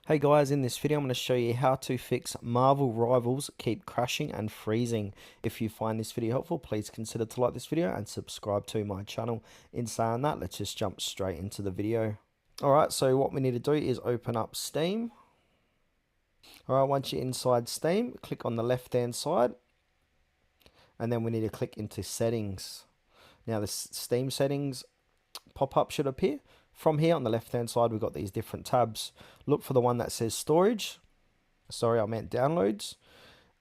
Hey guys, in this video I'm going to show you how to fix Marvel Rivals keep crashing and freezing. If you find this video helpful, please consider to like this video and subscribe to my channel. In saying that, let's just jump straight into the video. Alright, so what we need to do is open up Steam. Alright, once you're inside Steam, click on the left hand side and then we need to click into settings. Now the Steam settings pop-up should appear. From here on the left hand side we've got these different tabs. Look for the one that says storage. Sorry, I meant downloads.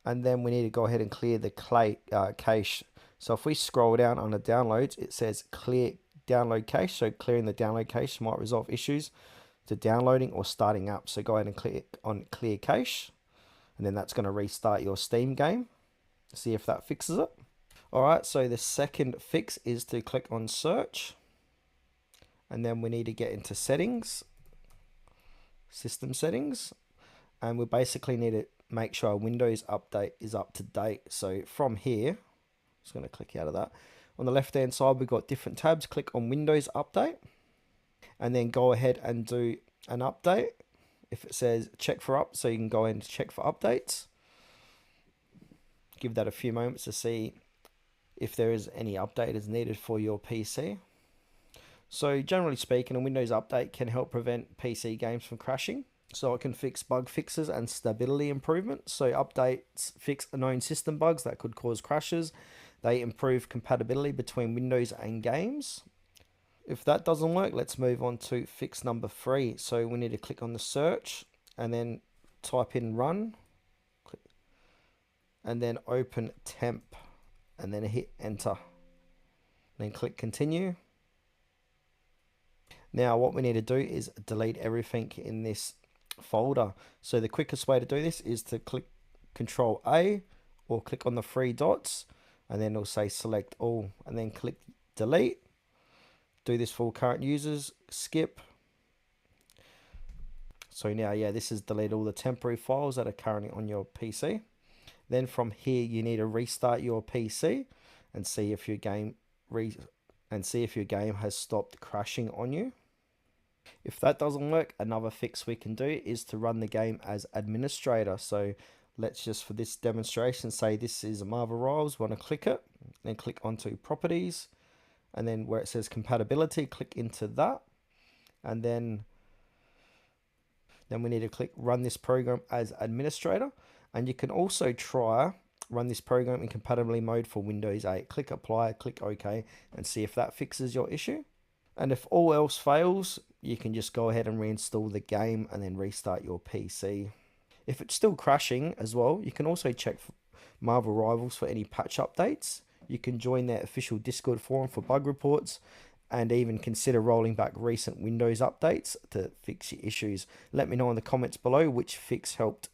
And then we need to go ahead and clear the cache. So if we scroll down on the downloads, it says clear download cache. So clearing the download cache might resolve issues to downloading or starting up. So go ahead and click on clear cache. And then that's going to restart your Steam game. See if that fixes it. Alright, so the second fix is to click on search. And then we need to get into settings, system settings, and we basically need to make sure our Windows update is up to date. So from here, I'm just going to click out of that. On the left hand side, we've got different tabs. Click on Windows Update and then go ahead and do an update. If it says check for up, so you can go ahead and check for updates. Give that a few moments to see if there is any update is needed for your PC. So generally speaking, a Windows update can help prevent PC games from crashing. So it can fix bug fixes and stability improvements. So updates fix known system bugs that could cause crashes. They improve compatibility between Windows and games. If that doesn't work, let's move on to fix number 3. So we need to click on the search and then type in run. And then open temp and then hit enter. Then click continue. Now what we need to do is delete everything in this folder. So the quickest way to do this is to click Control A or click on the 3 dots and then it'll say select all and then click delete. Do this for all current users, skip. So now this has deleted all the temporary files that are currently on your PC. Then from here you need to restart your PC and see if your game has stopped crashing on you. If that doesn't work, another fix we can do is to run the game as administrator. So let's just, for this demonstration, say this is a Marvel Rivals. We want to click it, then click onto properties, and then where it says compatibility, click into that, and then we need to click run this program as administrator. And you can also try run this program in compatibility mode for Windows 8. Click apply, click OK, and see if that fixes your issue. And if all else fails, you can just go ahead and reinstall the game and then restart your PC. If it's still crashing as well, you can also check for Marvel Rivals for any patch updates. You can join their official Discord forum for bug reports and even consider rolling back recent Windows updates to fix your issues. Let me know in the comments below which fix helped